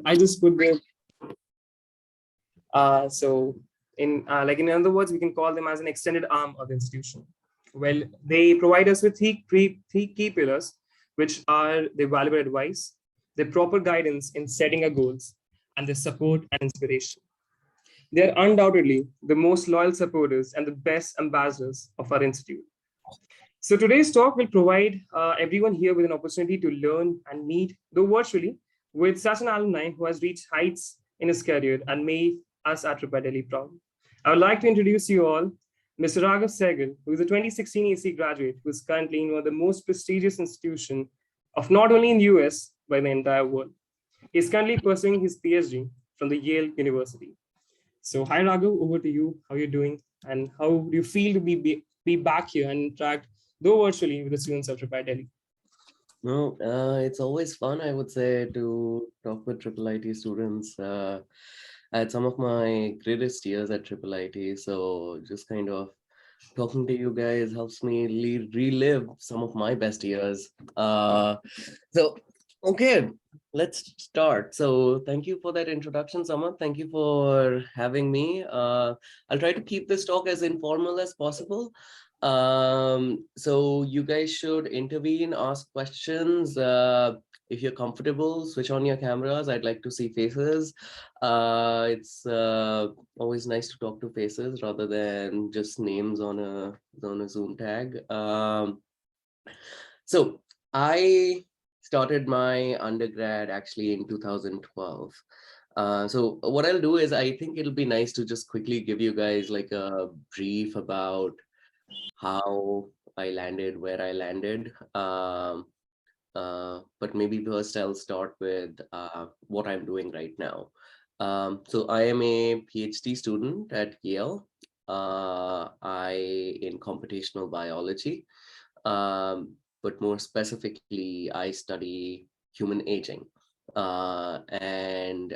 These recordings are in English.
I just put the so in other words, we can call them as an extended arm of the institution. Well, they provide us with three key pillars, which are the valuable advice, the proper guidance in setting our goals, and the support and inspiration. They are undoubtedly the most loyal supporters and the best ambassadors of our institute. So today's talk will provide everyone here with an opportunity to learn and meet, though virtually, with such an alumni who has reached heights in his career and made us at IIIT-Delhi proud. I would like to introduce you all Mr. Raghav Sehgal, who is a 2016 AC graduate who is currently in one of the most prestigious institutions of not only in the US, but in the entire world. He is currently pursuing his Ph.D. from the Yale University. So hi Raghav, over to you. How are you doing? And how do you feel to be back here and interact, though virtually, with the students of IIIT-Delhi? No, it's always fun, I would say, to talk with IIIT students. I had some of my greatest years at IIIT, so just kind of talking to you guys helps me relive some of my best years. So, okay, let's start. So thank you for that introduction, Samad. Thank you for having me. I'll try to keep this talk as informal as possible. So you guys should intervene, ask questions. If you're comfortable, switch on your cameras. I'd like to see faces. It's always nice to talk to faces rather than just names on a Zoom tag. So I started my undergrad actually in 2012. So what I'll do is I think it'll be nice to just quickly give you guys like a brief about how I landed where I landed. But maybe first I'll start with what I'm doing right now. So I am a PhD student at Yale. I in computational biology, but more specifically, I study human aging. And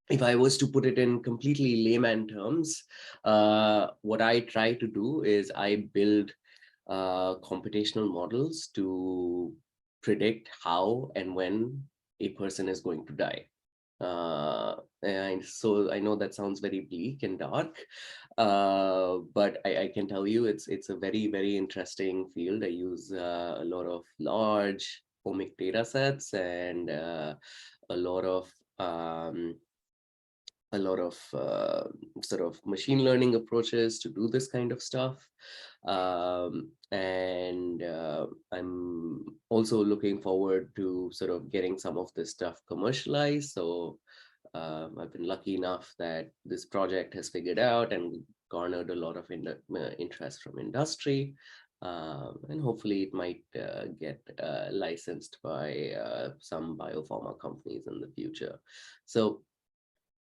if I was to put it in completely layman terms, what I try to do is I build computational models to predict how and when a person is going to die. And so I know that sounds very bleak and dark, but I can tell you it's a very, very interesting field. I use a lot of large omic data sets and a lot of sort of machine learning approaches to do this kind of stuff. And I'm also looking forward to sort of getting some of this stuff commercialized. So I've been lucky enough that this project has figured out and garnered a lot of interest from industry. And hopefully it might get licensed by some biopharma companies in the future. So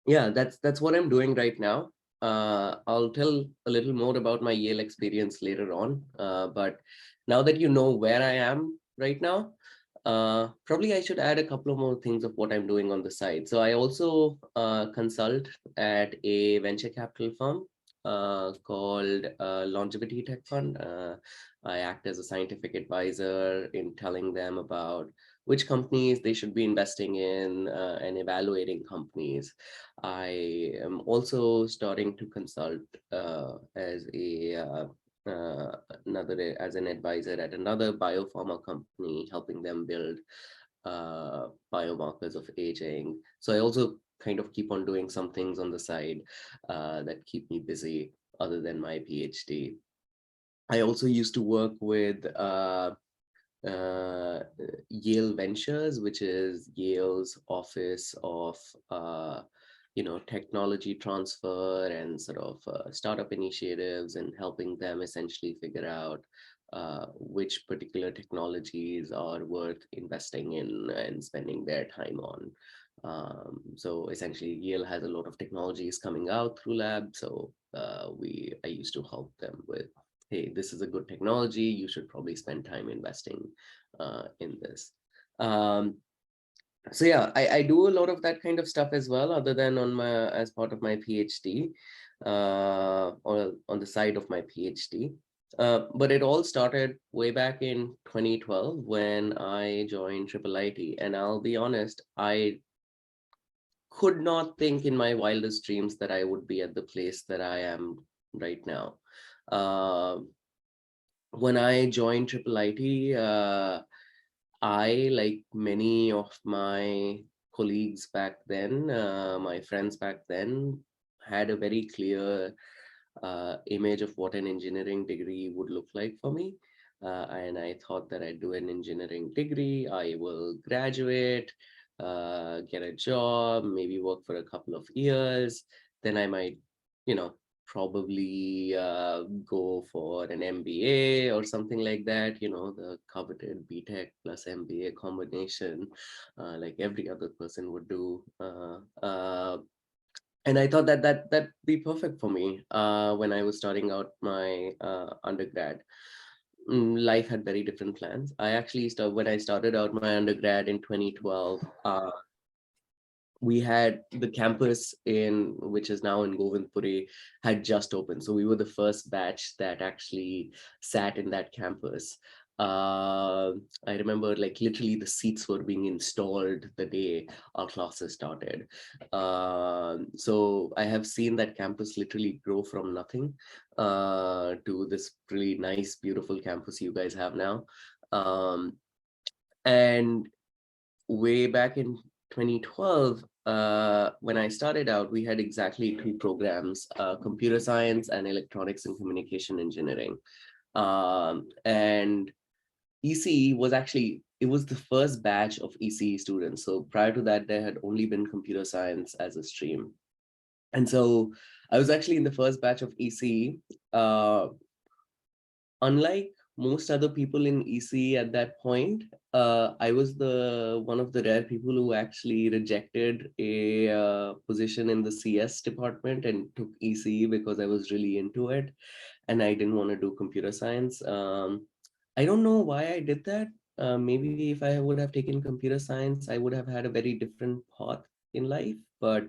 yeah, that's what I'm doing right now. I'll tell a little more about my Yale experience later on. But now that you know where I am right now, probably I should add a couple of more things of what I'm doing on the side. So I also consult at a venture capital firm called Longevity Tech Fund. I act as a scientific advisor in telling them about which companies they should be investing in and evaluating companies. I am also starting to consult as as an advisor at another biopharma company, helping them build biomarkers of aging. So I also kind of keep on doing some things on the side that keep me busy other than my PhD. I also used to work with Yale Ventures, which is Yale's office of technology transfer and sort of startup initiatives, and helping them essentially figure out which particular technologies are worth investing in and spending their time on. So essentially Yale has a lot of technologies coming out through lab. So I used to help them with, hey, this is a good technology, you should probably spend time investing in this. So yeah, I do a lot of that kind of stuff as well, other than as part of my PhD, or on the side of my PhD. But it all started way back in 2012 when I joined IIIT. And I'll be honest, I could not think in my wildest dreams that I would be at the place that I am right now. Uh, when I joined IIIT, I, like many of my colleagues back then, my friends back then, had a very clear image of what an engineering degree would look like for me. And I thought that I'd do an engineering degree, I will graduate, get a job, maybe work for a couple of years, then I might, you know, probably go for an MBA or something like that, you know, the coveted BTech plus MBA combination, like every other person would do. And I thought that that'd be perfect for me when I was starting out my undergrad. Life had very different plans. I actually started when I started out my undergrad in 2012. We had the campus in which is now in Govindpuri had just opened, so we were the first batch that actually sat in that campus. I remember, like, literally the seats were being installed the day our classes started. So I have seen that campus literally grow from nothing to this really nice, beautiful campus you guys have now. And way back in 2012, when I started out, we had exactly two programs, computer science and electronics and communication engineering. And ECE was actually, it was the first batch of ECE students. So prior to that, there had only been computer science as a stream. And so I was actually in the first batch of ECE. Unlike most other people in ECE at that point, I was the one of the rare people who actually rejected a position in the CS department and took ECE because I was really into it and I didn't want to do computer science. I don't know why I did that. Maybe if I would have taken computer science, I would have had a very different path in life. But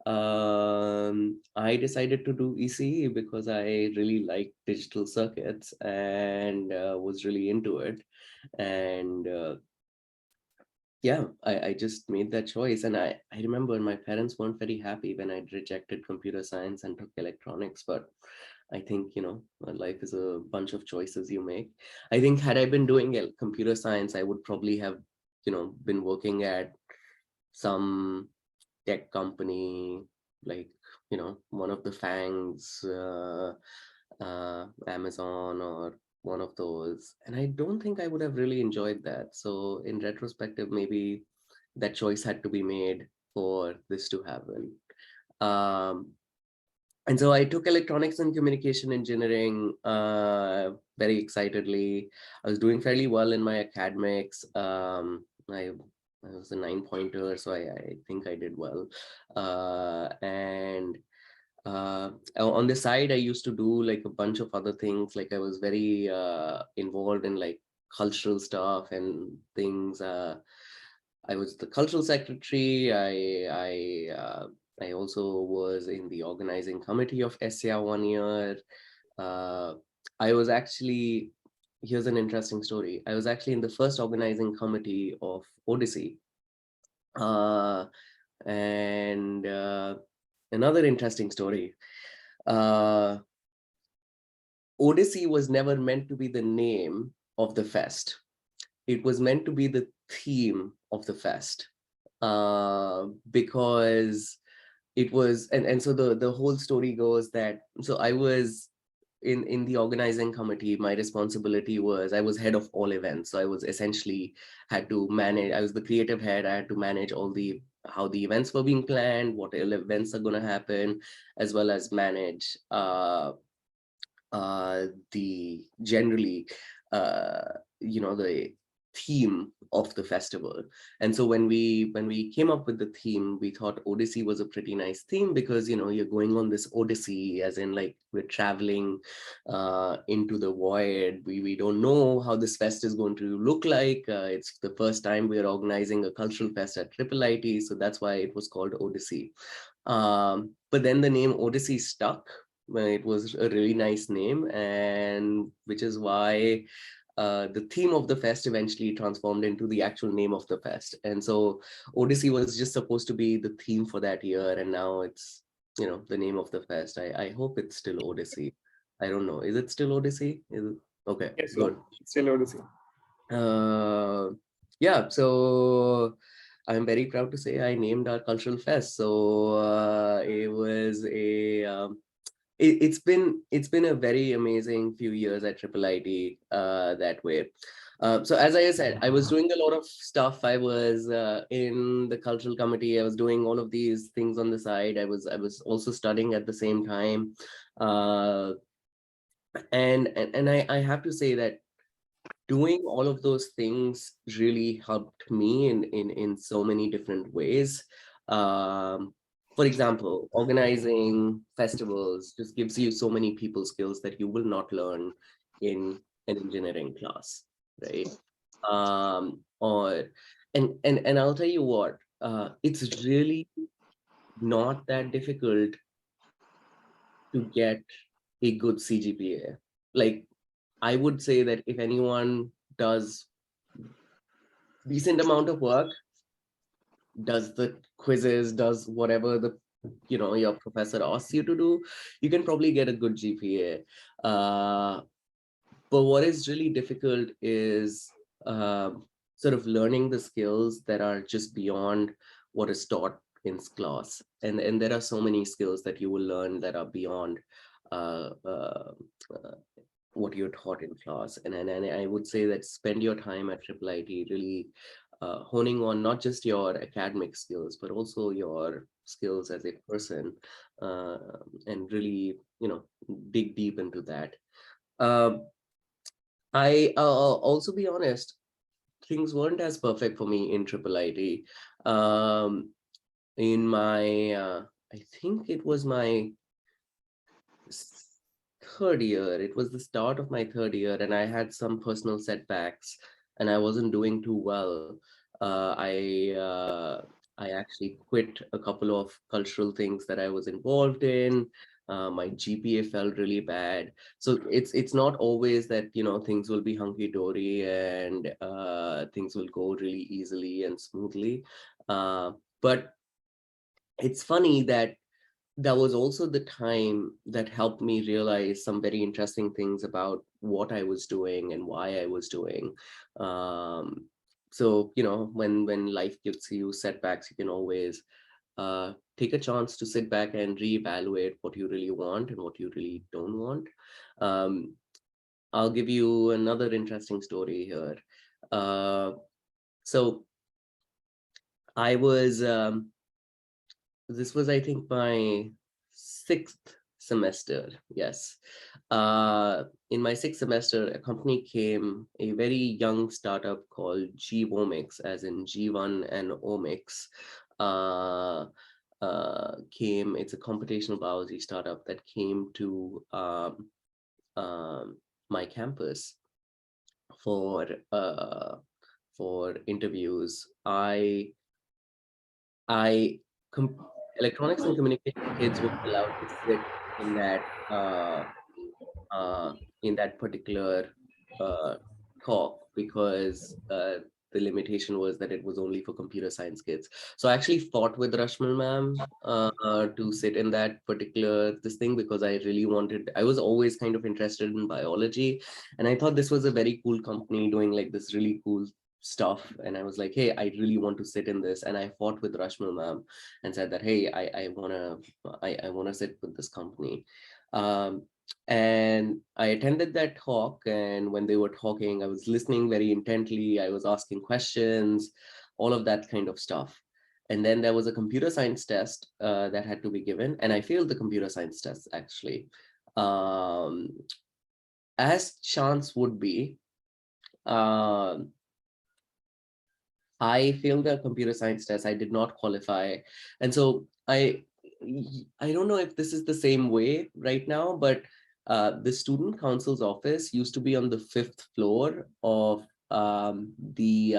I decided to do ECE because I really like digital circuits and was really into it. And yeah, I just made that choice. And I remember my parents weren't very happy when I rejected computer science and took electronics. But I think, you know, life is a bunch of choices you make. I think had I been doing computer science, I would probably have, you know, been working at some tech company, like, you know, one of the fangs, Amazon or one of those. And I don't think I would have really enjoyed that. So in retrospective, maybe that choice had to be made for this to happen. Um, and so I took electronics and communication engineering very excitedly. I was doing fairly well in my academics. I was a 9-pointer, so I think I did well. And on the side, I used to do like a bunch of other things. Like I was very involved in like cultural stuff and things. I was the cultural secretary. I also was in the organizing committee of SIA 1 year. Uh, I was actually, here's an interesting story. I was actually in the first organizing committee of Odyssey. Uh, and another interesting story. Uh, Odyssey was never meant to be the name of the fest. It was meant to be the theme of the fest, because it was, and so the whole story goes that, so I was in the organizing committee. My responsibility was, I was head of all events, so I was essentially had to manage, I was the creative head. I had to manage all the how the events were being planned, what events are going to happen, as well as manage the generally you know, the theme of the festival. And so when we came up with the theme, we thought Odyssey was a pretty nice theme, because, you know, you're going on this odyssey, as in like we're traveling into the void. We don't know how this fest is going to look like. It's the first time we're organizing a cultural fest at IIIT, so that's why it was called Odyssey. But then the name Odyssey stuck. It was a really nice name, and which is why the theme of the fest eventually transformed into the actual name of the fest. And so Odyssey was just supposed to be the theme for that year, and now it's, the name of the fest. I hope it's still Odyssey. I don't know. Is it still Odyssey? Is it? Okay, Yes, sir. good. Still Odyssey. Yeah, so I'm very proud to say I named our cultural fest. So it was it's been a very amazing few years at IIIT that way. So as I said, I was doing a lot of stuff. I was in the cultural committee. I was doing all of these things on the side. I was also studying at the same time. Uh, and I have to say that doing all of those things really helped me in so many different ways. For example, organizing festivals just gives you so many people skills that you will not learn in an engineering class, right? Or and I'll tell you what, it's really not that difficult to get a good CGPA. Like, I would say that if anyone does decent amount of work, does the quizzes, does whatever your professor asks you to do, you can probably get a good GPA. But what is really difficult is sort of learning the skills that are just beyond what is taught in class. And there are so many skills that you will learn that are beyond uh, uh, uh, what you're taught in class. And I would say that spend your time at IIIT really honing on not just your academic skills, but also your skills as a person, uh, and really, dig deep into that. Um, I'll also be honest, things weren't as perfect for me in IIIT. Um, in my, I think it was my third year. It was the start of my third year, and I had some personal setbacks, and I wasn't doing too well. I actually quit a couple of cultural things that I was involved in. My GPA felt really bad, so it's not always that things will be hunky dory and things will go really easily and smoothly. But it's funny that that was also the time that helped me realize some very interesting things about what I was doing and why I was doing. Um, so when life gives you setbacks, you can always take a chance to sit back and reevaluate what you really want and what you really don't want. Um, I'll give you another interesting story here. So I was this was, I think, my sixth semester. Yes. In my sixth semester, a company came, a very young startup called G-Omics, as in G1 and Omics, came. It's a computational biology startup that came to um, my campus for interviews. I com- Electronics and communication kids were allowed to sit in uh, that particular uh, talk because the limitation was that it was only for computer science kids. So I actually fought with Rashmal ma'am to sit in that particular this thing because I really wanted. I was always kind of interested in biology, and I thought this was a very cool company doing like this really cool stuff, and I was like, hey, I really want to sit in this. And I fought with Rashmal ma'am and said that, hey, I wanna sit with this company. um, and I attended that talk, and when they were talking, I was listening very intently. I was asking questions, all of that kind of stuff. And then there was a computer science test that had to be given, and I failed the computer science test actually. um, as chance would be, um, I failed the computer science test. I did not qualify. And so I don't know if this is the same way right now, but the student council's office used to be on the fifth floor of the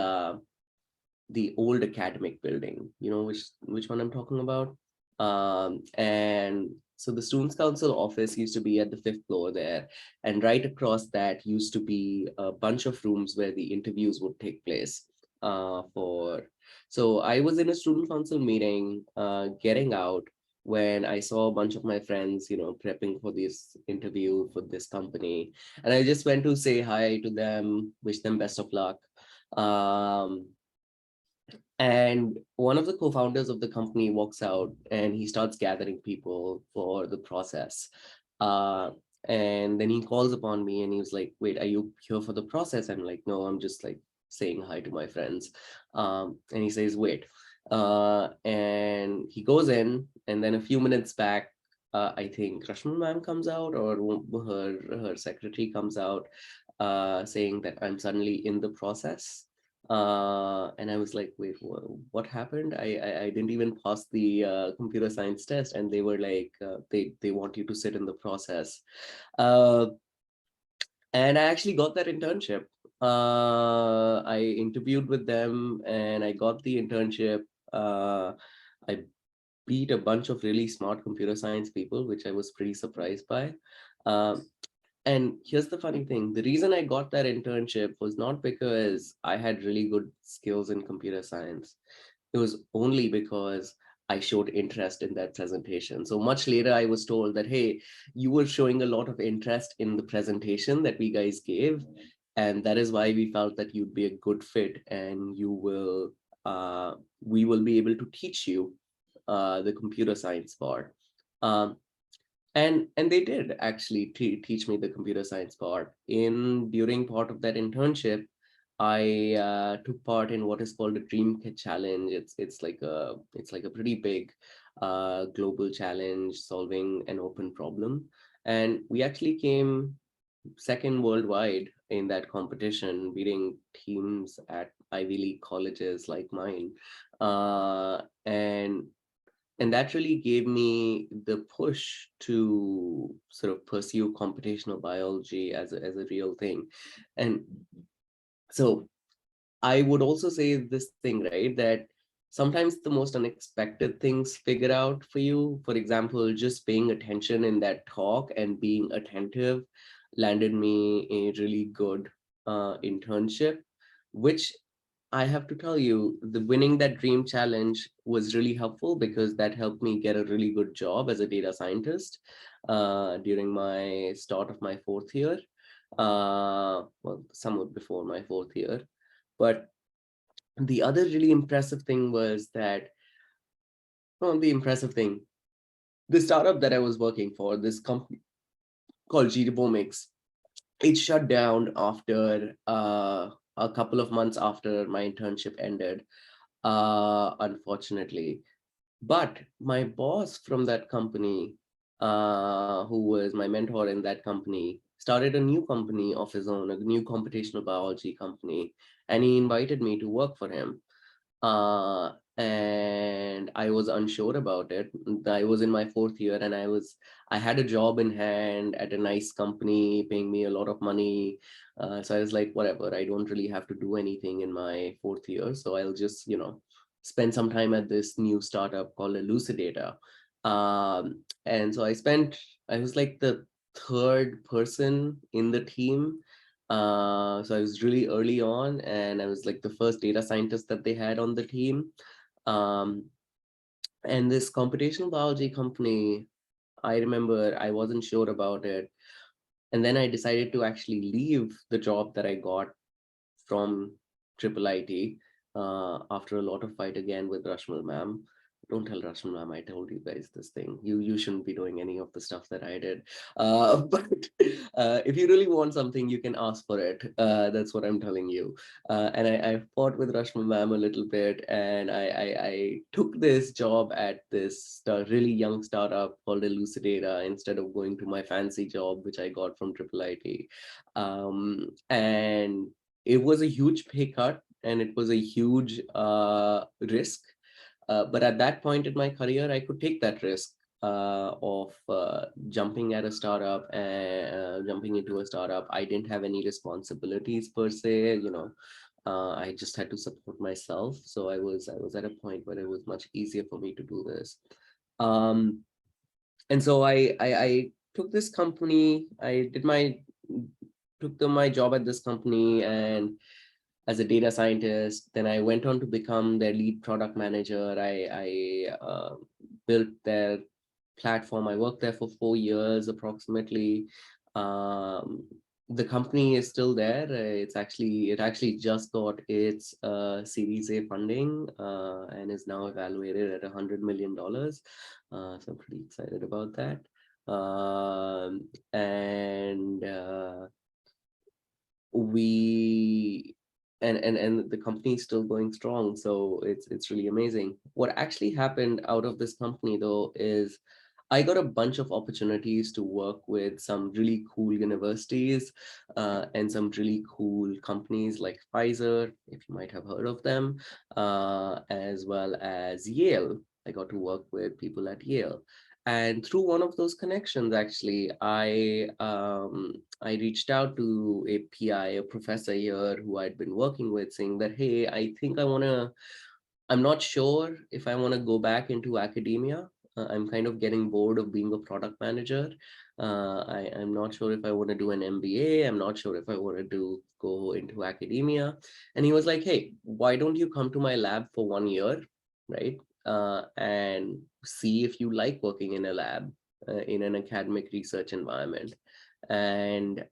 old academic building. You know which one I'm talking about? And so the Students' Council office used to be at the 5th floor there. And right across that used to be a bunch of rooms where the interviews would take place. So I was in a student council meeting, getting out when I saw a bunch of my friends, prepping for this interview for this company. And I just went to say hi to them, wish them best of luck. Um, and one of the co-founders of the company walks out and he starts gathering people for the process. Uh, and then he calls upon me and he was like, wait, are you here for the process? I'm like, no, I'm just like saying hi to my friends. And he says, wait. And he goes in, and then a few minutes back, I think Rashmi ma'am comes out, or her secretary comes out, saying that I'm suddenly in the process. And I was like, wait, what happened? I didn't even pass the computer science test, and they were like, they want you to sit in the process. Uh, and I actually got that internship. I interviewed with them and I got the internship. I beat a bunch of really smart computer science people, which I was pretty surprised by. Um, and here's the funny thing. The reason I got that internship was not because I had really good skills in computer science. It was only because I showed interest in that presentation. So much later, I was told that, hey, you were showing a lot of interest in the presentation that we guys gave. And that is why we felt that you'd be a good fit and we will be able to teach you the computer science part. Um, and they did actually teach me the computer science part. In during part of that internship, I took part in what is called a Dream Kit Challenge. It's like a pretty big global challenge solving an open problem, and we actually came second worldwide in that competition, beating teams at Ivy League colleges like mine. And that really gave me the push to sort of pursue computational biology as a real thing. And so I would also say this thing, right, that sometimes the most unexpected things figure out for you. For example, just paying attention in that talk and being attentive landed me a really good internship, which I have to tell you, the winning that dream challenge was really helpful because that helped me get a really good job as a data scientist during my start of my fourth year. Well, somewhat before my fourth year. But the other really impressive thing was that, well, the impressive thing, the startup that I was working for, this company called Genomics, it shut down after a couple of months after my internship ended, unfortunately. But my boss from that company, who was my mentor in that company, started a new company of his own, a new computational biology company, and he invited me to work for him. And I was unsure about it. I was in my fourth year, and I had a job in hand at a nice company paying me a lot of money. So I was like, whatever, I don't really have to do anything in my fourth year, so I'll just spend some time at this new startup called Elucidator. And so I was like the third person in the team. So I was really early on, and I was like the first data scientist that they had on the team. Um, and this computational biology company, I remember I wasn't sure about it. And then I decided to actually leave the job that I got from IIIT after a lot of fight again with Rashmal ma'am. Don't tell Rashmal ma'am I told you guys this thing. You shouldn't be doing any of the stuff that I did. But if you really want something, you can ask for it. That's what I'm telling you. And I fought with Rashmal ma'am a little bit, and I took this job at this really young startup called Elucidator instead of going to my fancy job, which I got from IIIT. And it was a huge pay cut and it was a huge risk. But at that point in my career, I could take that risk of jumping at a startup and jumping into a startup. I didn't have any responsibilities per se. I just had to support myself. So I was at a point where it was much easier for me to do this. And so I took this company. I did my job at this company and as a data scientist. Then I went on to become their lead product manager. I built their platform. I worked there for 4 years approximately. Um, the company is still there. It actually just got its Series A funding and is now evaluated at $100 million. So I'm pretty excited about that. And we and the company is still going strong, so it's really amazing. What actually happened out of this company though is I got a bunch of opportunities to work with some really cool universities and some really cool companies like Pfizer, if you might have heard of them, as well as Yale. I got to work with people at Yale. And through one of those connections, actually, I reached out to a PI, a professor here who I'd been working with, saying that, hey, I think I'm not sure if I want to go back into academia. I'm kind of getting bored of being a product manager. I'm not sure if I want to do an MBA. I'm not sure if I want to go into academia. And he was like, hey, why don't you come to my lab for 1 year, right? And see if you like working in a lab in an academic research environment. And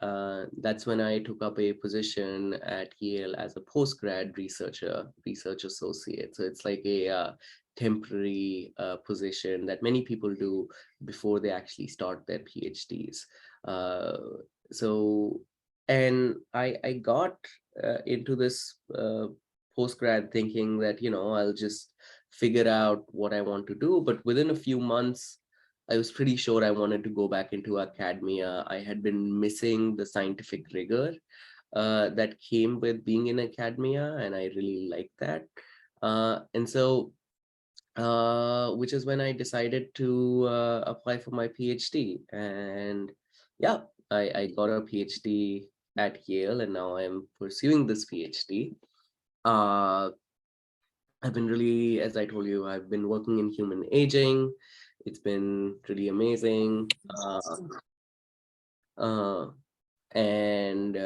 that's when I took up a position at Yale as a postgrad research associate. So it's like a temporary position that many people do before they actually start their PhDs. Uh, so, and I got into this postgrad thinking that, I'll just figure out what I want to do. But within a few months, I was pretty sure I wanted to go back into academia. I had been missing the scientific rigor that came with being in academia, and I really liked that. And so, which is when I decided to apply for my PhD. And yeah, I got a PhD at Yale, and now I'm pursuing this PhD. Uh, I've been really, as I told you, I've been working in human aging. It's been really amazing. Uh, and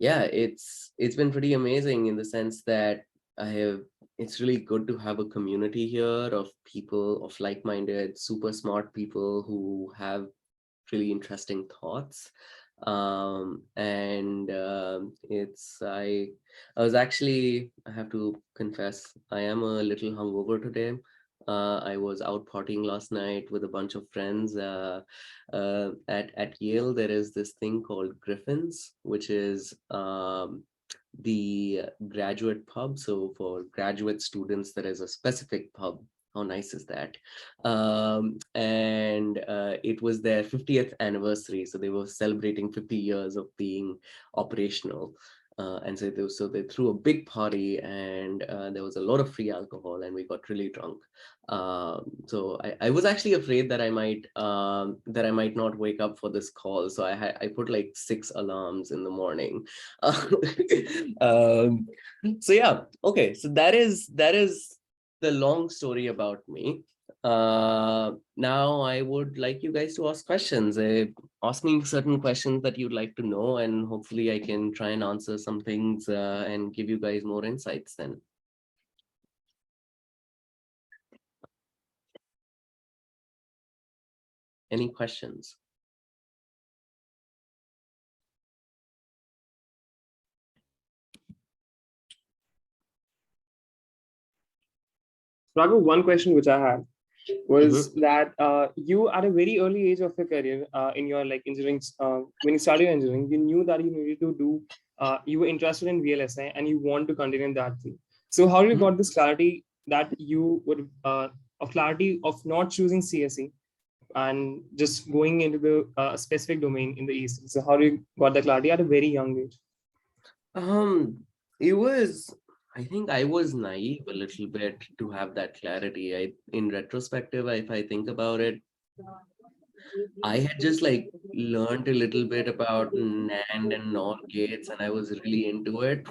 Yeah, it's been pretty amazing in the sense that it's really good to have a community here of people, of like-minded, super smart people who have really interesting thoughts. And it's I was actually, I have to confess, I am a little hungover today. I was out partying last night with a bunch of friends. At Yale, there is this thing called Griffins, which is the graduate pub. So for graduate students, there is a specific pub. How nice is that? And it was their 50th anniversary. So they were celebrating 50 years of being operational. And so they threw a big party, and there was a lot of free alcohol, and we got really drunk. So I was actually afraid that I might not wake up for this call. So I put like 6 alarms in the morning. um, so yeah, okay. So that is the long story about me. Now I would like you guys to ask questions. Ask me certain questions that you'd like to know, and hopefully I can try and answer some things and give you guys more insights then. Any questions? Raghav, one question which I had was that you at a very early age of your career in your like engineering, when you started engineering, you knew that you needed to do, you were interested in VLSI and you want to continue in that field. So how you got this clarity that you would, of clarity of not choosing CSE and just going into the specific domain in the East? So how you got the clarity at a very young age? It was, I think I was naive a little bit to have that clarity. In retrospective, if I think about it, I had just like learned a little bit about NAND and NOR gates, and I was really into it.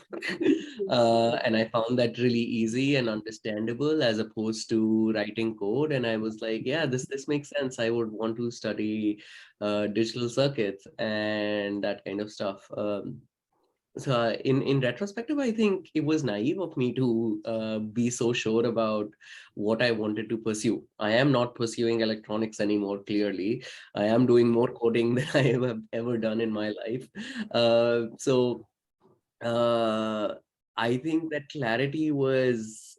And I found that really easy and understandable as opposed to writing code. And I was like, yeah, this makes sense. I would want to study digital circuits and that kind of stuff. So in retrospective, I think it was naive of me to be so sure about what I wanted to pursue. I am not pursuing electronics anymore, clearly. I am doing more coding than I have ever done in my life. So I think that clarity was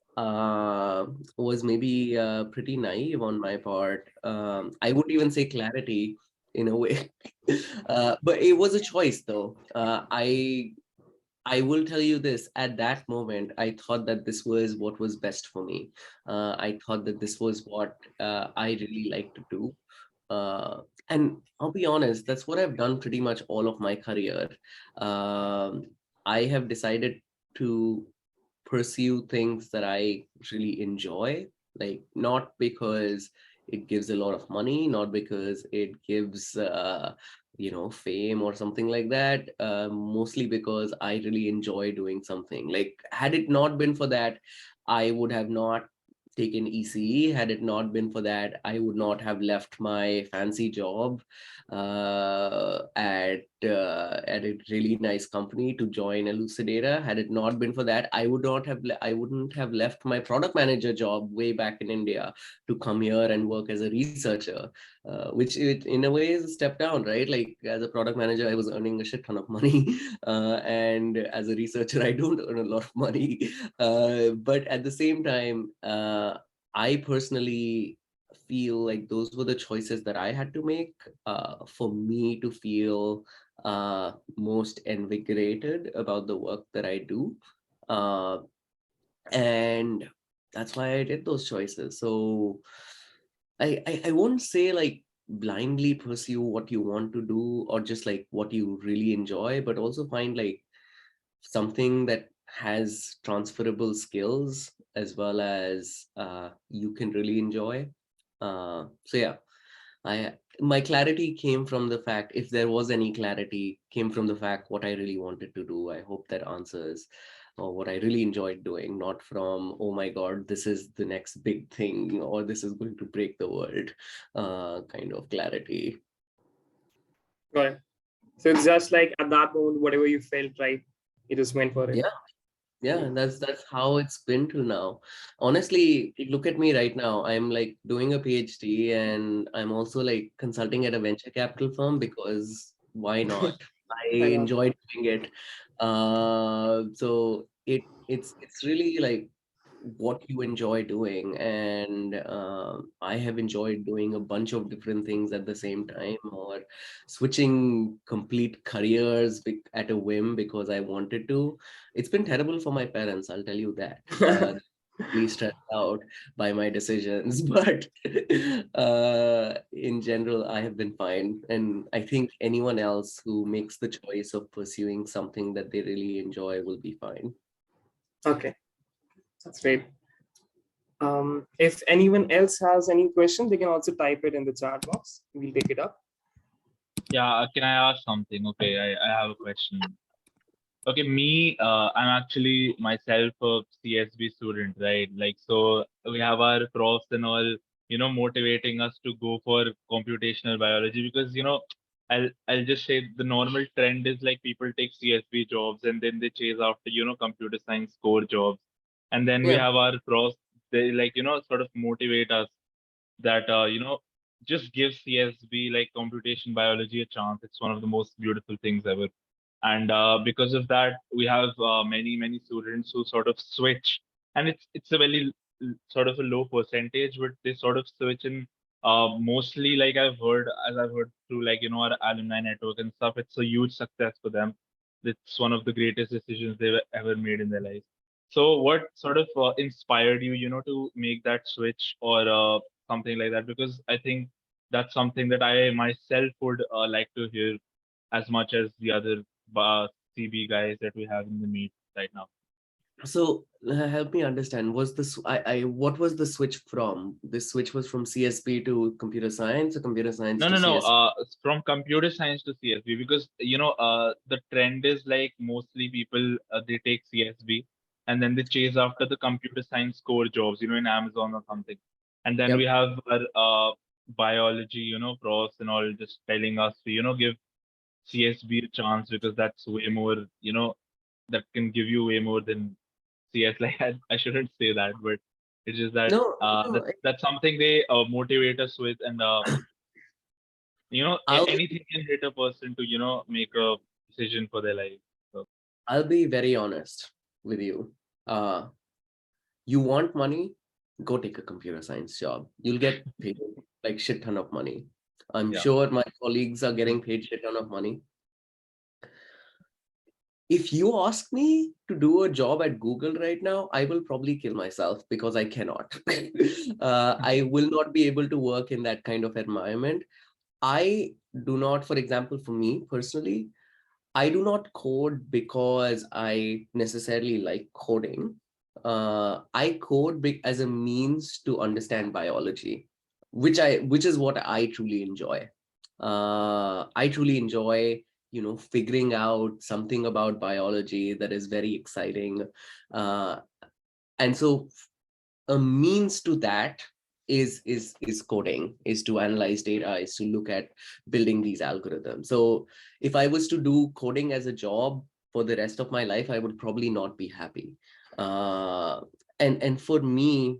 maybe pretty naive on my part. I would even say clarity in a way. But it was a choice though. I will tell you this, at that moment, I thought that this was what was best for me. I thought that this was what I really like to do. And I'll be honest, that's what I've done pretty much all of my career. Um, I have decided to pursue things that I really enjoy, like not because it gives a lot of money, not because it gives fame or something like that. Mostly because I really enjoy doing something. Like had it not been for that, I would have not taken ECE. Had it not been for that, I would not have left my fancy job at a really nice company to join Elucidator. Had it not been for that, I wouldn't have left my product manager job way back in India to come here and work as a researcher, which in a way is a step down, right? Like as a product manager, I was earning a shit ton of money, and as a researcher, I don't earn a lot of money. But at the same time, I personally feel like those were the choices that I had to make for me to feel most invigorated about the work that I do. Uh, and that's why I did those choices. So I won't say like blindly pursue what you want to do or just like what you really enjoy, but also find like something that has transferable skills as well as you can really enjoy. So yeah, my clarity came from the fact, if there was any clarity, came from the fact what I really wanted to do. I hope that answers or what I really enjoyed doing, not from, oh my God, this is the next big thing or this is going to break the world kind of clarity. Right. So it's just like at that moment, whatever you felt right, you just went for it. Yeah, that's how it's been till now. Honestly, look at me right now. I'm like doing a PhD and I'm also like consulting at a venture capital firm because why not? I Why not? enjoy doing it. So it's really like what you enjoy doing, and I have enjoyed doing a bunch of different things at the same time, or switching complete careers at a whim because I wanted to. It's been terrible for my parents, I'll tell you that. Really stressed out by my decisions, but in general I have been fine, and I think anyone else who makes the choice of pursuing something that they really enjoy will be fine. Okay, that's great. If anyone else has any question, they can also type it in the chat box. We'll take it up. Yeah, can I ask something? Okay, I have a question. Okay, I'm actually myself a CSB student, right? Like, so we have our profs and all, motivating us to go for computational biology because, I'll just say the normal trend is like people take CSB jobs and then they chase after, computer science core jobs. And then we Yeah. have our profs, they like, sort of motivate us that, just give CSB like computation biology a chance. It's one of the most beautiful things ever. And because of that, we have many students who sort of switch, and it's a very sort of a low percentage, but they sort of switch in mostly, like I've heard through like our alumni network and stuff. It's a huge success for them. It's one of the greatest decisions they've ever made in their life. So what sort of inspired you, to make that switch or something like that? Because I think that's something that I myself would like to hear as much as the other CB guys that we have in the meet right now. So help me understand, was this what was the switch from? This switch was from CSP to computer science, or computer science No, to no, no. CSP? It's from computer science to CSB, because the trend is like mostly people they take CSB and then they chase after the computer science core jobs, in Amazon or something. And then we Yep. have our biology, profs and all just telling us to give CSB a chance, because that's way more, that can give you way more than CS. Like I shouldn't say that, but it's just that No, no, that's something they motivate us with, and I'll anything can hit a person to make a decision for their life. So I'll be very honest with you. Uh, you want money, go take a computer science job. You'll get paid like shit ton of money. I'm yeah, sure my colleagues are getting paid shit ton of money. If you ask me to do a job at Google right now, I will probably kill myself because I cannot. I will not be able to work in that kind of environment. I do not, for example, for me personally, I do not code because I necessarily like coding. I code as a means to understand biology, which is what I truly enjoy. I truly enjoy, figuring out something about biology that is very exciting. Uh, and so a means to that is coding, is to analyze data, is to look at building these algorithms. So if I was to do coding as a job for the rest of my life, I would probably not be happy. uh, and for me,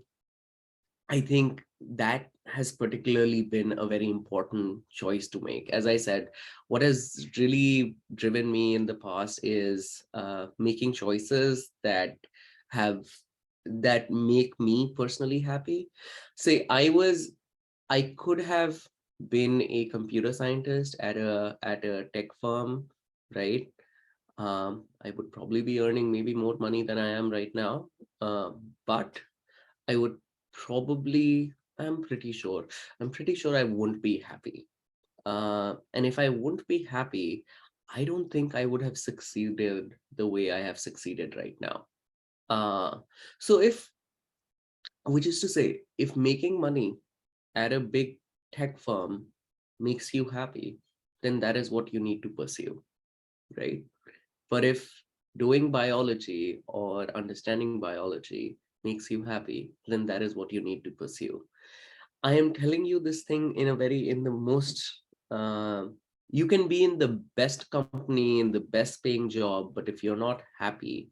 I think that has particularly been a very important choice to make. As I said, what has really driven me in the past is making choices have that make me personally happy. Say, I could have been a computer scientist at a tech firm, right? I would probably be earning maybe more money than I am right now. But I would probably, I'm pretty sure I wouldn't be happy. And if I wouldn't be happy, I don't think I would have succeeded the way I have succeeded right now. Uh, so which is to say, if making money at a big tech firm makes you happy, then that is what you need to pursue, right? But if doing biology or understanding biology makes you happy, then that is what you need to pursue. I am telling you this thing in the most, uh, you can be in the best company, in the best paying job, but if you're not happy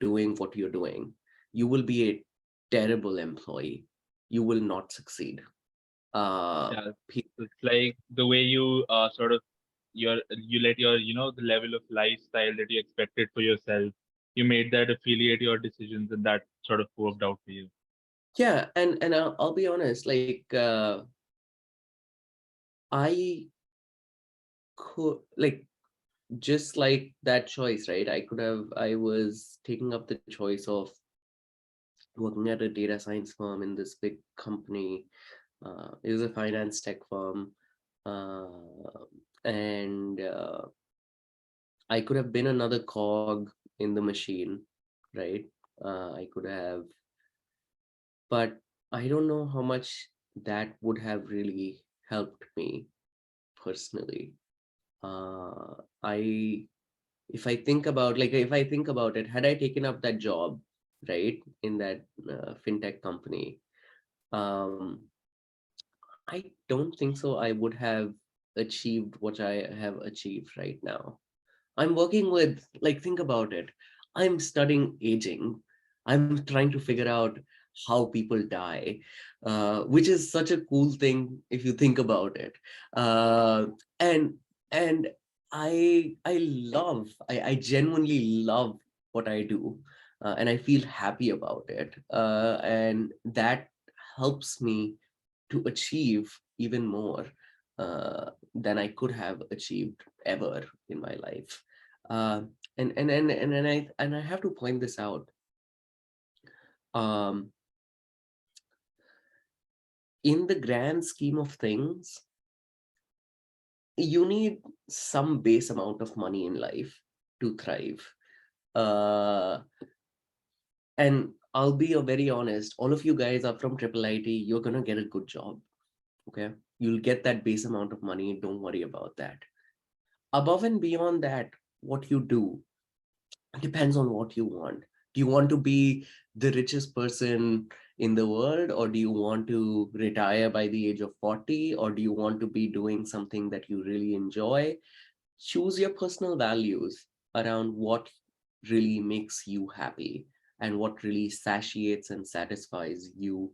doing what you're doing, you will be a terrible employee. You will not succeed. Uh, yeah, pe- it's like the way you sort of you let your the level of lifestyle that you expected for yourself. You made that affiliate your decisions, and that sort of worked out for you. yeah, and I'll be honest, like I could like just like that choice, right? I was taking up the choice of working at a data science firm in this big company. It was a finance tech firm. Uh, and I could have been another cog in the machine, right? I could have, but I don't know how much that would have really helped me personally. I if I think about if I think about it, had I taken up that job, right, in that fintech company, um, I don't think so. I would have achieved what I have achieved right now. I'm working with, think about it. I'm studying aging. I'm trying to figure out how people die, which is such a cool thing if you think about it. Uh, and and I genuinely love what I do, and I feel happy about it. And that helps me to achieve even more than I could have achieved ever in my life. Uh, and I have to point this out. Um, in the grand scheme of things, you need some base amount of money in life to thrive. Uh, And I'll be very honest, all of you guys are from IIIT, you're going to get a good job. Okay. You'll get that base amount of money. Don't worry about that. Above and beyond that, what you do depends on what you want. Do you want to be the richest person in the world, or do you want to retire by the age of 40, or do you want to be doing something that you really enjoy? Choose your personal values around what really makes you happy and what really satiates and satisfies you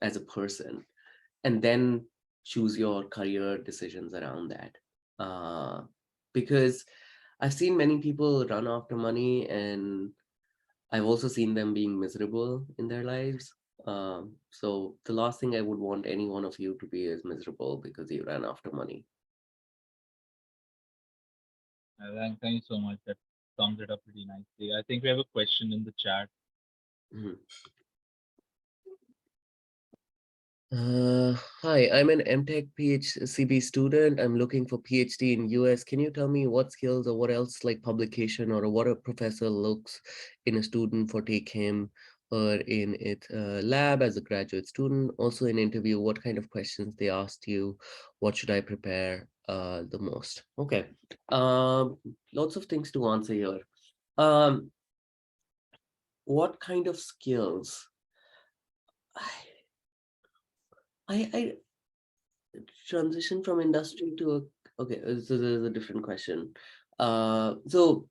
as a person, and then choose your career decisions around that. Because I've seen many people run after money, and I've also seen them being miserable in their lives. So the last thing I would want any one of you to be is miserable because you ran after money. Thank you so much. That sums it up pretty nicely. I think we have a question in the chat. Mhm. Hi, I'm an MTech PhD student. I'm looking for PhD in US. Can you tell me what skills or what else like publication or what a professor looks in a student for take him or in its lab as a graduate student? Also in interview, what kind of questions they asked you? What should I prepare the most? Okay, lots of things to answer here. Um, what kind of skills? I transition from industry to a, okay, so there's a different question. So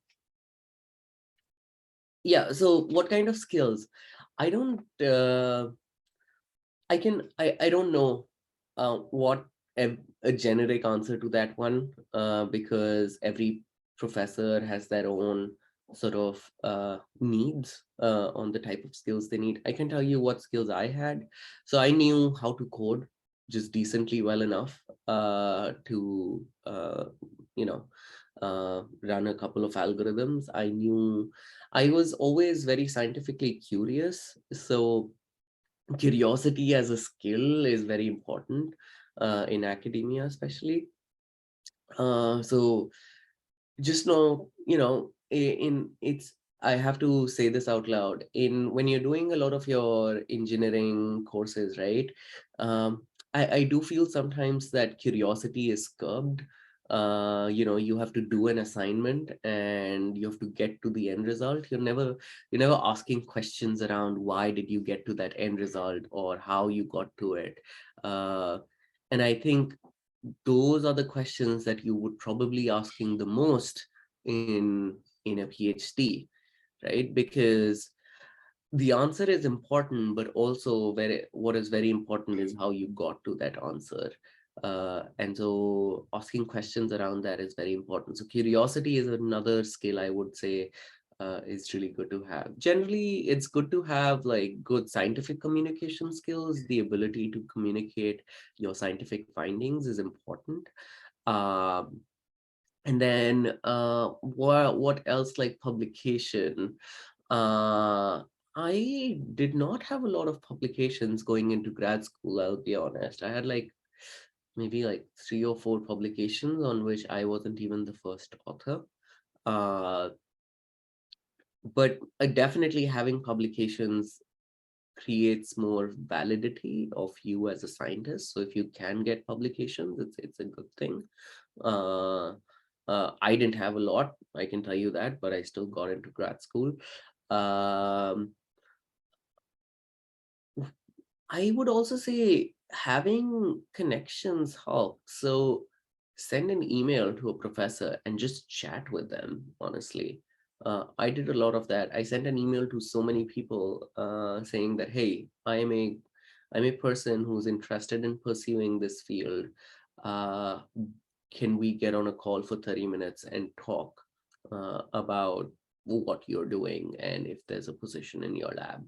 yeah, so what kind of skills? I don't I don't know what a generic answer to that one, because every professor has their own sort of needs on the type of skills they need. I can tell you what skills I had. So I knew how to code just decently well enough to run a couple of algorithms. I was always very scientifically curious, so curiosity as a skill is very important in academia, especially. So just know, in it's, I have to say this out loud, in when you're doing a lot of your engineering courses, right? I do feel sometimes that curiosity is curbed. You have to do an assignment and you have to get to the end result. You're never asking questions around why did you get to that end result or how you got to it. And I think those are the questions that you would probably asking the most in a PhD, right? Because the answer is important, but also what is very important is how you got to that answer. And so asking questions around that is very important. So curiosity is another skill I would say is really good to have. Generally, it's good to have like good scientific communication skills. The ability to communicate your scientific findings is important. Um, and then what else, like publication? Uh, I did not have a lot of publications going into grad school, I'll be honest. I had like maybe like 3 or 4 publications on which I wasn't even the first author. Uh, but definitely having publications creates more validity of you as a scientist. So if you can get publications, it's a good thing. Uh, I didn't have a lot, I can tell you that, but I still got into grad school. Um, I would also say having connections help. So send an email to a professor and just chat with them, honestly. I did a lot of that. I sent an email to so many people saying that, hey, I'm a person who's interested in pursuing this field. Uh, can we get on a call for 30 minutes and talk about what you're doing and if there's a position in your lab?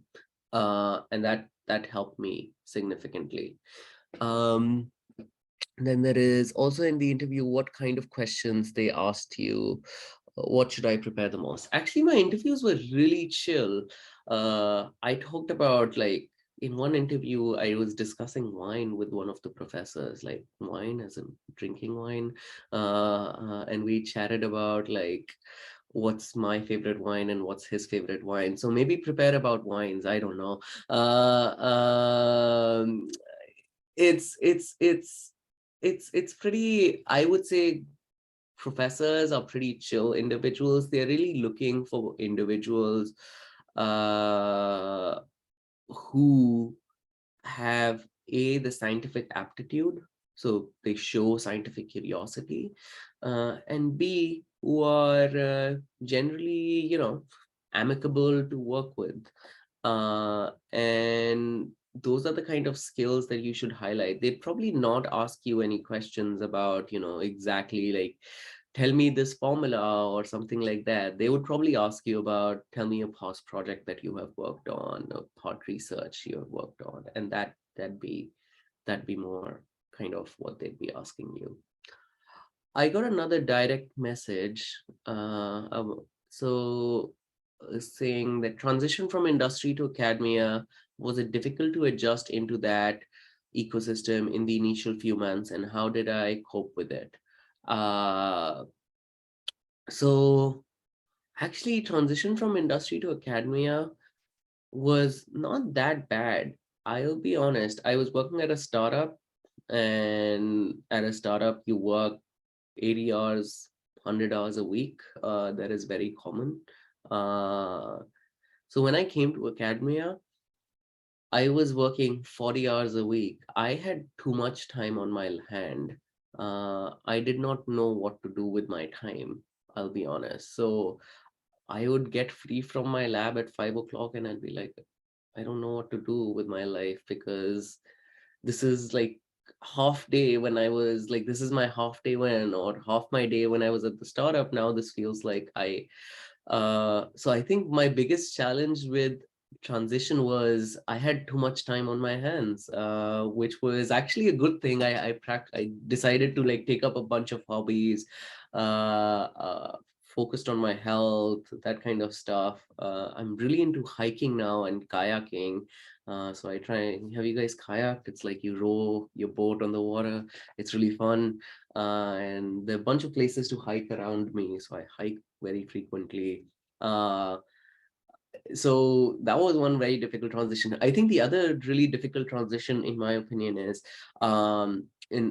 And that helped me significantly. Um, then there is also in the interview, what kind of questions they asked you. What should I prepare the most? Actually, my interviews were really chill. I talked about like in one interview, I was discussing wine with one of the professors, like wine as in drinking wine. And we chatted about like what's my favorite wine and what's his favorite wine. So maybe prepare about wines. I don't know. It's pretty, I would say professors are pretty chill individuals. They're really looking for individuals who have the scientific aptitude, so they show scientific curiosity, and B, who are generally, amicable to work with. And those are the kind of skills that you should highlight. They'd probably not ask you any questions about, exactly like, tell me this formula or something like that. They would probably ask you about, tell me a past project that you have worked on, or thought research you have worked on, and that'd be more kind of what they'd be asking you. I got another direct message. Saying that transition from industry to academia, was it difficult to adjust into that ecosystem in the initial few months, and how did I cope with it? So actually, transition from industry to academia was not that bad. I'll be honest. I was working at a startup, and at a startup, you work 80 hours, 100 hours a week. That is very common. So when I came to academia, I was working 40 hours a week. I had too much time on my hand. I did not know what to do with my time, I'll be honest. So I would get free from my lab at 5 o'clock, and I'd be like, I don't know what to do with my life, because this is like half day when I was like, this is my half day or half my day when I was at the startup. Now this feels like so I think my biggest challenge with transition was I had too much time on my hands, which was actually a good thing. I decided to like take up a bunch of hobbies, focused on my health, that kind of stuff. I'm really into hiking now and kayaking. So I try. Have you guys kayaked? It's like you row your boat on the water. It's really fun. And there are a bunch of places to hike around me. So I hike very frequently. Uh, so that was one very difficult transition. I think the other really difficult transition, in my opinion, is, and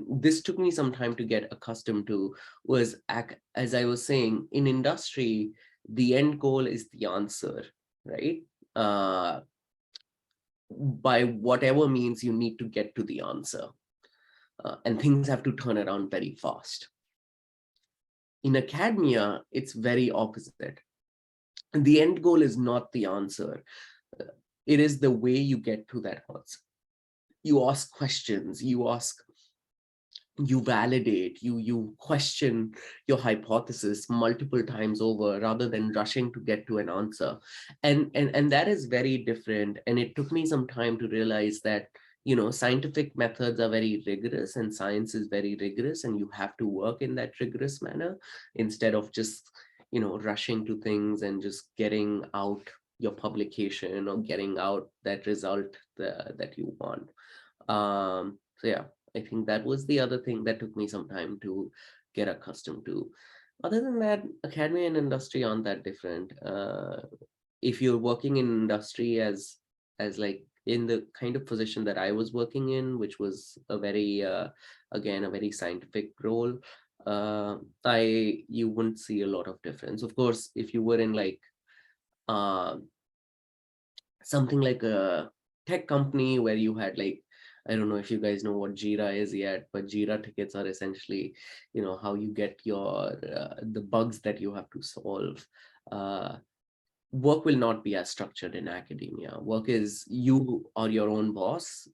this took me some time to get accustomed to, was as I was saying, in industry, the end goal is the answer, right? By whatever means you need to get to the answer, and things have to turn around very fast. In academia, it's very opposite. The end goal is not the answer. It is the way you get to that answer. You ask questions, you validate, you question your hypothesis multiple times over, rather than rushing to get to an answer. And that is very different. And it took me some time to realize that, scientific methods are very rigorous, and science is very rigorous, and you have to work in that rigorous manner, instead of just, rushing to things and just getting out your publication or getting out that result that you want. So yeah, I think that was the other thing that took me some time to get accustomed to. Other than that, academia and industry aren't that different. If you're working in industry as like in the kind of position that I was working in, which was a very again a very scientific role, you wouldn't see a lot of difference. Of course, if you were in like something like a tech company where you had like, I don't know if you guys know what Jira is yet, but Jira tickets are essentially, how you get your the bugs that you have to solve. Work will not be as structured in academia. Work is, you are your own boss.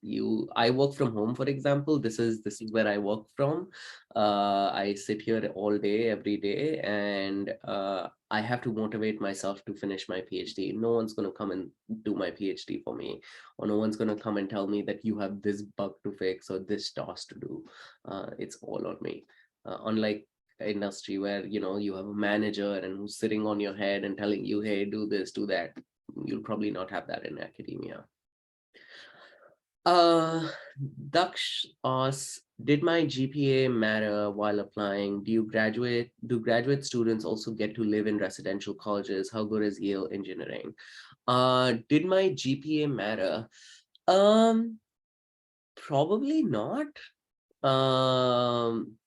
I work from home, for example. This is where I work from. I sit here all day, every day, and I have to motivate myself to finish my PhD. No one's going to come and do my PhD for me, or no one's going to come and tell me that you have this bug to fix or this task to do. It's all on me. Unlike industry where you have a manager and who's sitting on your head and telling you, hey, do this, do that, you'll probably not have that in academia. Daksh asks, Did my GPA matter while applying? Do graduate students also get to live in residential colleges? How good is Yale engineering? Did my GPA matter? Probably not. Um,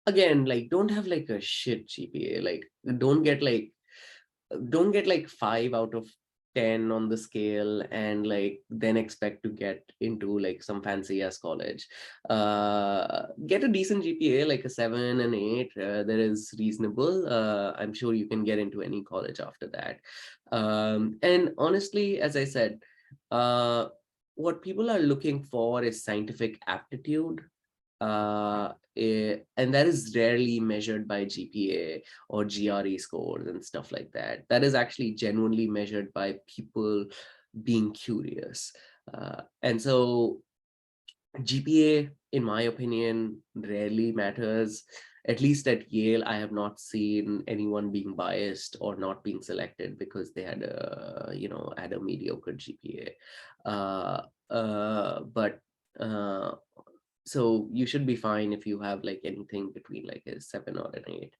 Again, like, don't have like a shit GPA. Like, don't get like 5 out of 10 on the scale and like then expect to get into like some fancy ass college. Get a decent GPA, like a 7 and 8. That is reasonable. I'm sure you can get into any college after that. And honestly, as I said, what people are looking for is scientific aptitude, and that is rarely measured by GPA or GRE scores and stuff like that. That is actually genuinely measured by people being curious. And so GPA, in my opinion, rarely matters. At least at Yale, I have not seen anyone being biased or not being selected because they had a mediocre GPA. But so you should be fine if you have like anything between like a 7 or an 8.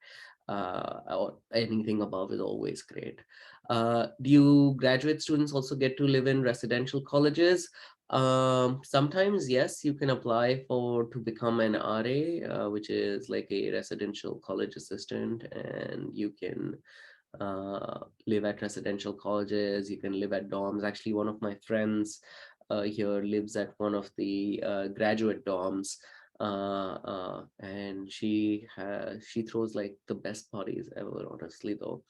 Or anything above is always great. Do you graduate students also get to live in residential colleges? Sometimes, yes, you can apply to become an RA, which is like a residential college assistant, and you can live at residential colleges. You can live at dorms. Actually, one of my friends here lives at one of the graduate dorms, and she throws like the best parties ever, honestly, though.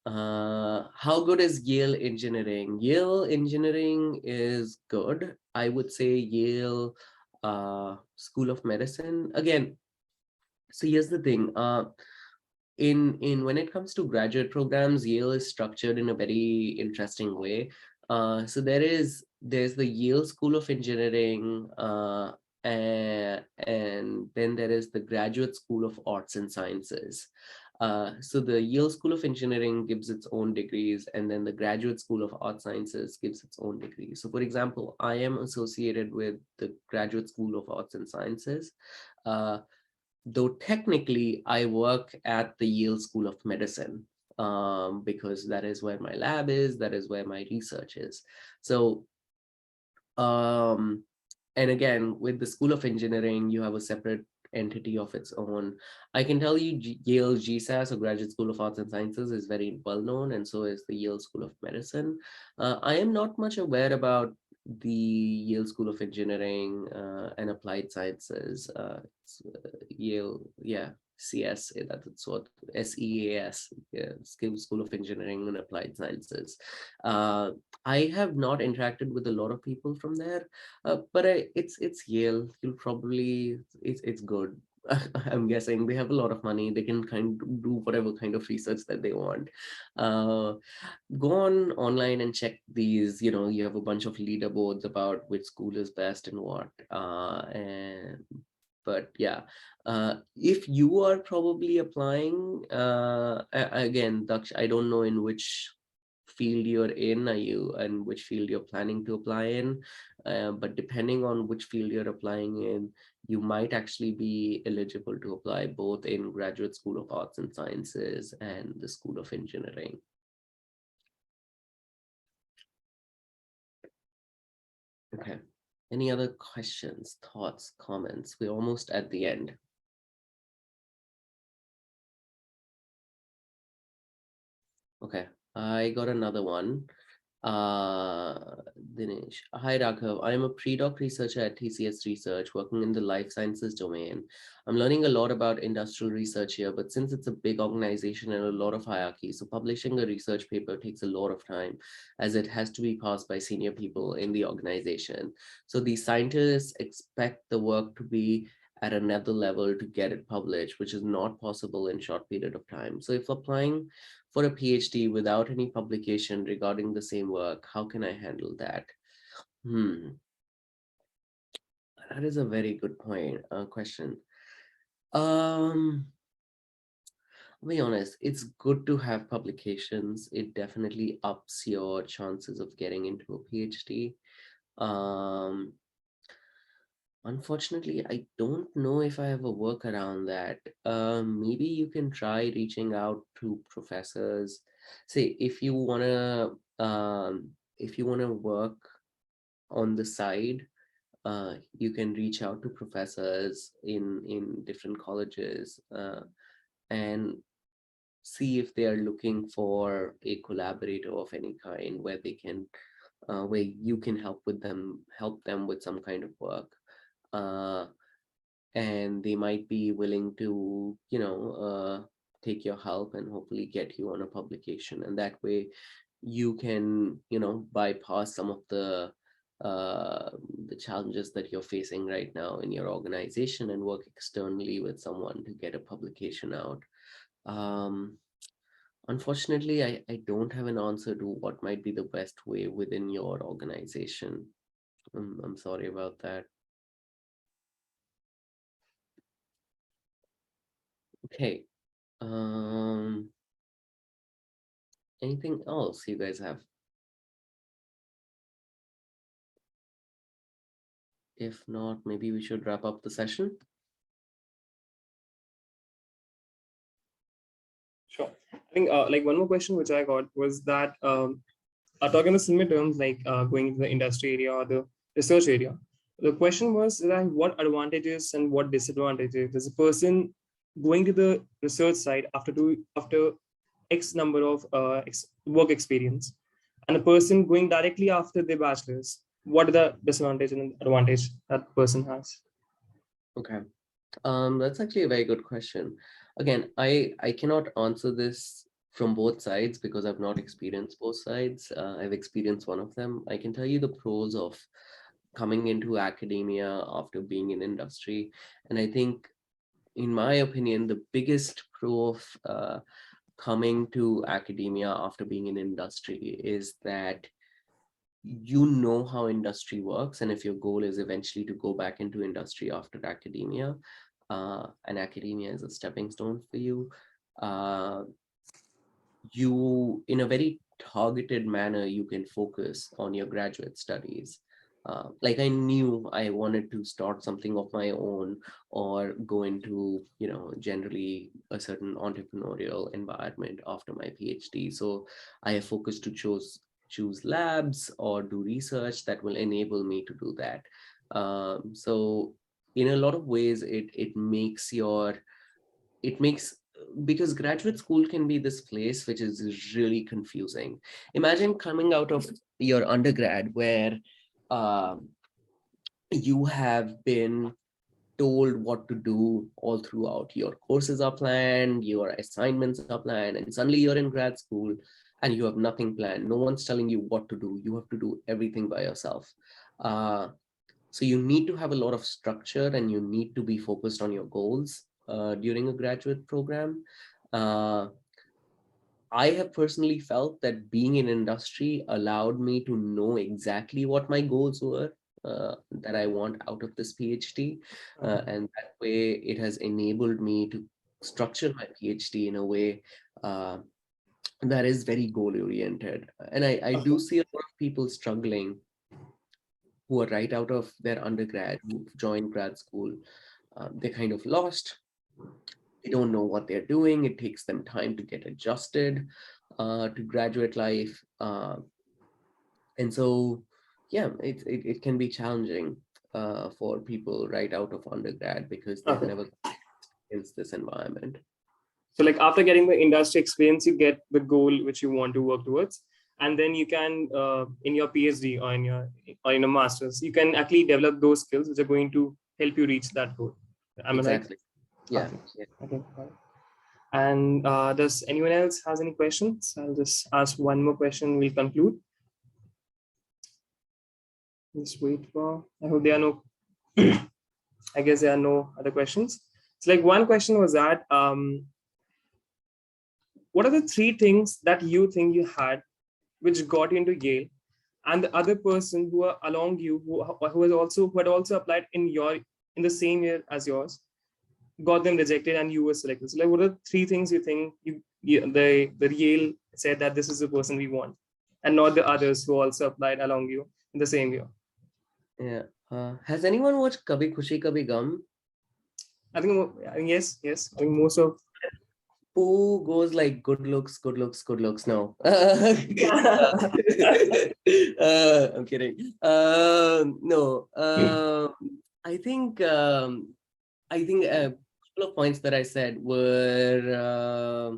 How good is Yale engineering? Yale engineering is good. I would say Yale School of Medicine. Again, so here's the thing. In when it comes to graduate programs, Yale is structured in a very interesting way. So there's the Yale School of Engineering, and then there is the Graduate School of Arts and Sciences. So the Yale School of Engineering gives its own degrees, and then the Graduate School of Art Sciences gives its own degrees. So, for example, I am associated with the Graduate School of Arts and Sciences. Though technically I work at the Yale School of Medicine, because that is where my lab is, that is where my research is. So, and again, with the School of Engineering, you have a separate entity of its own. I can tell you Yale GSAS, or Graduate School of Arts and Sciences, is very well known, and so is the Yale School of Medicine. I am not much aware about the Yale School of Engineering and Applied Sciences. Yale, yeah, CS, that's what SEAS, yeah, School of Engineering and Applied Sciences. I have not interacted with a lot of people from there, but it's Yale. You'll probably it's good. I'm guessing they have a lot of money. They can kind of do whatever kind of research that they want. Go on online and check these. You have a bunch of leaderboards about which school is best and what. But yeah, if you are probably applying, again, Daksh, I don't know in which field you're in, and which field you're planning to apply in, but depending on which field you're applying in, you might actually be eligible to apply both in Graduate School of Arts and Sciences and the School of Engineering. Okay. Any other questions, thoughts, comments? We're almost at the end. Okay, I got another one. Dinesh. Hi, Raghav. I'm a pre-doc researcher at TCS Research, working in the life sciences domain. I'm learning a lot about industrial research here, but since it's a big organization and a lot of hierarchy, so publishing a research paper takes a lot of time, as it has to be passed by senior people in the organization. So these scientists expect the work to be at another level to get it published, which is not possible in short period of time. So if applying for a PhD without any publication regarding the same work, how can I handle that? That is a very good question. I'll be honest, it's good to have publications. It definitely ups your chances of getting into a PhD. Unfortunately, I don't know if I have a work around that. Maybe you can try reaching out to professors. Say if you wanna work on the side, you can reach out to professors in different colleges and see if they are looking for a collaborator of any kind where they can where you can help them with some kind of work. Uh, and they might be willing to take your help and hopefully get you on a publication, and that way you can bypass some of uh, the challenges that you're facing right now in your organization and work externally with someone to get a publication out. um, Unfortunately, I don't have an answer to what might be the best way within your organization. I'm sorry about that. Okay. Um, Anything else you guys have? If not, maybe we should wrap up the session. Sure. I think like one more question which I got was that talking in the similar terms, like going into the industry area or the research area. The question was that what advantages and what disadvantages does a person going to the research side after X number of work experience, and a person going directly after their bachelor's, what are the disadvantage and advantage that person has? Okay. That's actually a very good question. Again, I cannot answer this from both sides because I've not experienced both sides. I've experienced one of them. I can tell you the pros of coming into academia after being in industry. And I think, in my opinion, the biggest pro of coming to academia after being in industry is that you know how industry works, and if your goal is eventually to go back into industry after academia, and academia is a stepping stone for you, uh, you, in a very targeted manner, you can focus on your graduate studies. Like I knew I wanted to start something of my own or go into, generally a certain entrepreneurial environment after my PhD. So I have focused to choose labs or do research that will enable me to do that. So in a lot of ways, it makes, because graduate school can be this place which is really confusing. Imagine coming out of your undergrad where you have been told what to do all throughout. Your courses are planned, your assignments are planned, and suddenly you're in grad school and you have nothing planned. No one's telling you what to do. You have to do everything by yourself. Uh, so you need to have a lot of structure and you need to be focused on your goals during a graduate program. Uh, I have personally felt that being in industry allowed me to know exactly what my goals were that I want out of this PhD. And that way it has enabled me to structure my PhD in a way that is very goal oriented. And I do see a lot of people struggling who are right out of their undergrad, who joined grad school. They're kind of lost. They don't know what they're doing. It takes them time to get adjusted to graduate life. And so, yeah, it can be challenging for people right out of undergrad because they've Okay. never experienced this environment. So like after getting the industry experience, you get the goal which you want to work towards, and then you can in your PhD or in a master's, you can actually develop those skills which are going to help you reach that goal. Am I right? Exactly. Yeah. Okay. Yeah. Okay. And does anyone else has any questions? I'll just ask one more question. We'll conclude. Just wait for. I hope there are no. I guess there are no other questions. So like one question was that what are the three things that you think you had which got you into Yale, and the other person who are along you who had also applied in the same year as yours, got them rejected and you were selected? So like what are three things you think the Yale said that this is the person we want, and not the others who also applied along you in the same year? Yeah. Has anyone watched Kabhi Khushi Kabhi Gum? I think yes. I think most of Who goes like good looks, good looks, good looks? No. I'm kidding. No. I think a couple of points that I said were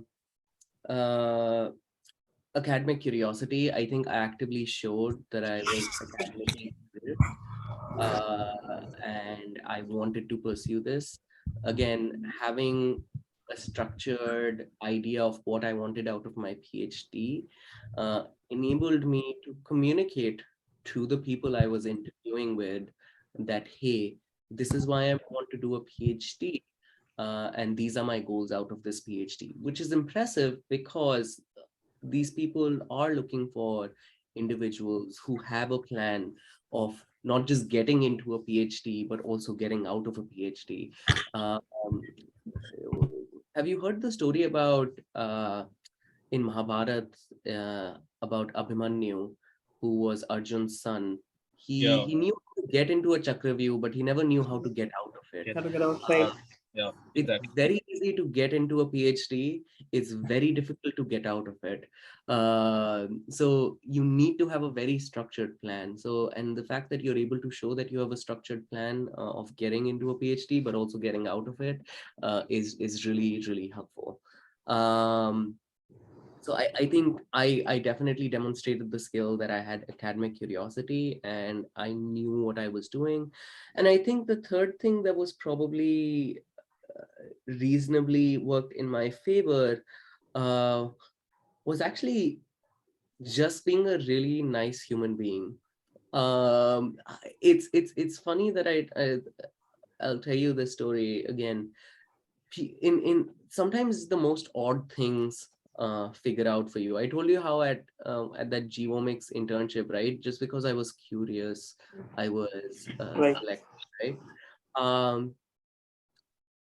academic curiosity. I think I actively showed that I was academically curious, and I wanted to pursue this. Again, having a structured idea of what I wanted out of my PhD enabled me to communicate to the people I was interviewing with that, hey, this is why I want to do a PhD. And these are my goals out of this PhD, which is impressive because these people are looking for individuals who have a plan of not just getting into a PhD, but also getting out of a PhD. Um, have you heard the story about in Mahabharata about Abhimanyu, who was Arjun's son? He knew how to get into a Chakravyuh, but he never knew how to get out of it. how to get out, right? Yeah, It's exactly. very easy to get into a PhD. It's very difficult to get out of it. So you need to have a very structured plan. So, and the fact that you're able to show that you have a structured plan of getting into a PhD, but also getting out of it is really, really helpful. So I think I definitely demonstrated the skill that I had academic curiosity and I knew what I was doing. And I think the third thing that was probably reasonably worked in my favor was actually just being a really nice human being. It's funny that I'll tell you the story again. In sometimes the most odd things figure out for you. I told you how at that Geomics internship, right? Just because I was curious, I was Right. selected, right?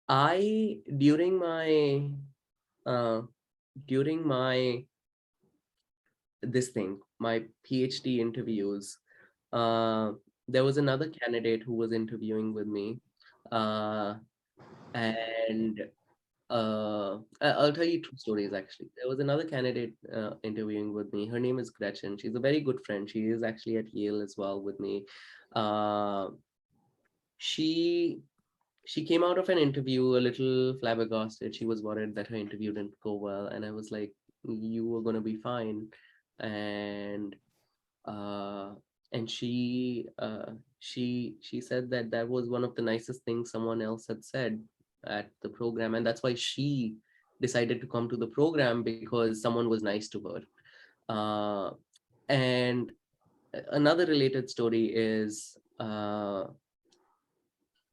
I during my my PhD interviews, there was another candidate who was interviewing with me, and I'll tell you two stories actually. There was another candidate interviewing with me. Her name is Gretchen. She's a very good friend. She is actually at Yale as well with me. She came out of an interview a little flabbergasted. She was worried that her interview didn't go well, and I was like, "You were gonna be fine." And uh, she said that that was one of the nicest things someone else had said at the program, and that's why she decided to come to the program because someone was nice to her. And another related story is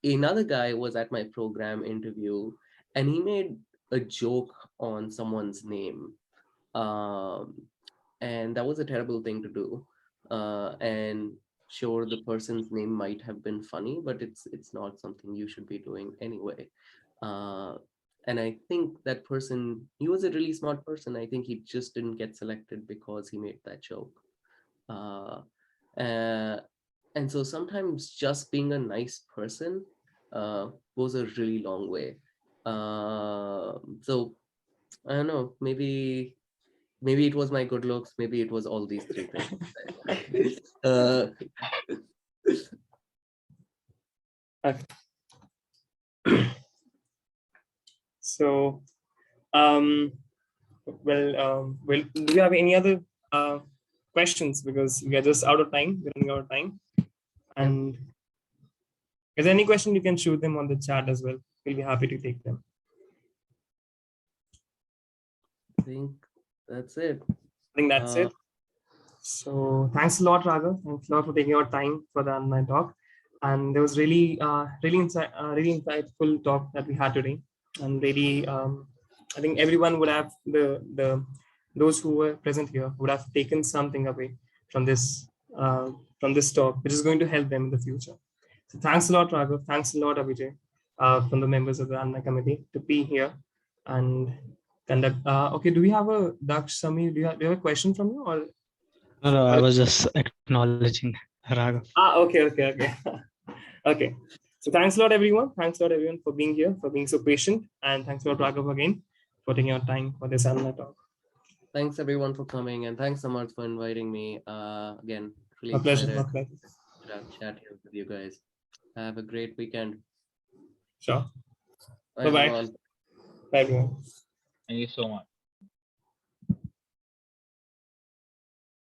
another guy was at my program interview and he made a joke on someone's name. And that was a terrible thing to do. And sure, the person's name might have been funny, but it's not something you should be doing anyway. And I think that person, he was a really smart person. I think he just didn't get selected because he made that joke. Uh, and so sometimes just being a nice person goes a really long way. So I don't know, maybe it was my good looks, maybe it was all these three things. So, well, do you have any other questions? Because we are just out of time. We're running out of time. And is there any question, you can shoot them on the chat as well. We'll be happy to take them. I think that's it. So thanks a lot, Raghav. Thanks a lot for taking your time for the Alumni talk. And there was really insightful talk that we had today. And really, I think everyone would have those who were present here would have taken something away from this talk, which is going to help them in the future. So thanks a lot, Raghav. Thanks a lot, Abhijay, from the members of the Alumni Committee to be here and conduct. Okay, do we have a Daksh, Samir? Do you have a question from you or? No, I was just acknowledging Raghav. Okay. Okay. So thanks a lot, everyone. Thanks a lot, everyone, for being here, for being so patient. And thanks a lot, Raghav, again, for taking your time for this alumni talk. Thanks everyone for coming, and thanks so much for inviting me. Again, really My pleasure. excited My pleasure. to chat here with you guys. Have a great weekend. Sure. Bye, Bye-bye. everyone. Bye, everyone. Thank you so much.